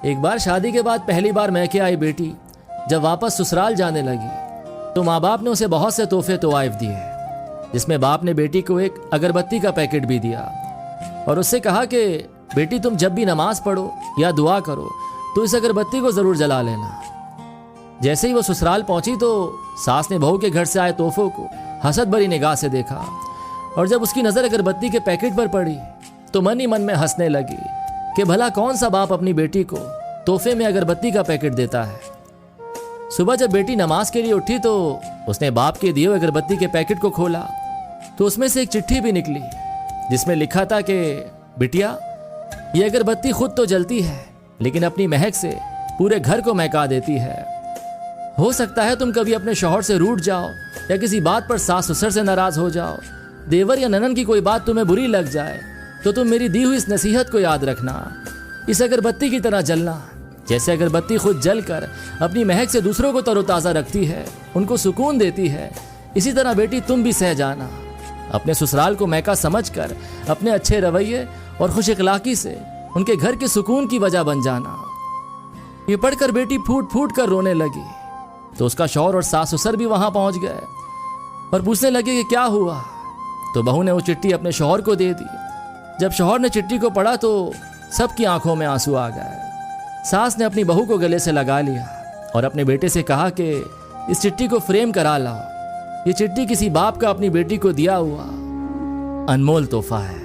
एक बार शादी के बाद पहली बार मैके आई बेटी जब वापस ससुराल जाने लगी तो माँ बाप ने उसे बहुत से तोहफे तोआइफ दिए, जिसमें बाप ने बेटी को एक अगरबत्ती का पैकेट भी दिया और उससे कहा कि बेटी तुम जब भी नमाज पढ़ो या दुआ करो तो इस अगरबत्ती को ज़रूर जला लेना। जैसे ही वो ससुराल पहुंची तो सास ने बहू के घर से आए तोहफों को हसद भरी निगाह से देखा और जब उसकी नज़र अगरबत्ती के पैकेट पर पड़ी तो मन ही मन में हंसने लगी कि भला कौन सा बाप अपनी बेटी को तोहफे में अगरबत्ती का पैकेट देता है। सुबह जब बेटी नमाज के लिए उठी तो उसने बाप के दिए हुए अगरबत्ती के पैकेट को खोला तो उसमें से एक चिट्ठी भी निकली जिसमें लिखा था कि बिटिया, ये अगरबत्ती खुद तो जलती है लेकिन अपनी महक से पूरे घर को महका देती है। हो सकता है तुम कभी अपने शौहर से रूठ जाओ या किसी बात पर सास ससुर से नाराज हो जाओ, देवर या ननन की कोई बात तुम्हें बुरी लग जाए तो तुम मेरी दी हुई इस नसीहत को याद रखना। इस अगरबत्ती की तरह जलना। जैसे अगरबत्ती खुद जलकर अपनी महक से दूसरों को तरोताज़ा रखती है, उनको सुकून देती है, इसी तरह बेटी तुम भी सह जाना। अपने ससुराल को महका समझकर अपने अच्छे रवैये और खुश इखलाकी से उनके घर के सुकून की वजह बन जाना। ये पढ़कर बेटी फूट फूट कर रोने लगी तो उसका शौहर और सास ससुर भी वहां पहुंच गए और पूछने लगे कि क्या हुआ। तो बहू ने वो चिट्ठी अपने शौहर को दे दी। जब शौहर ने चिट्ठी को पढ़ा तो सबकी आंखों में आंसू आ गए। सास ने अपनी बहू को गले से लगा लिया और अपने बेटे से कहा कि इस चिट्ठी को फ्रेम करा लाओ। ये चिट्ठी किसी बाप का अपनी बेटी को दिया हुआ अनमोल तोहफा है।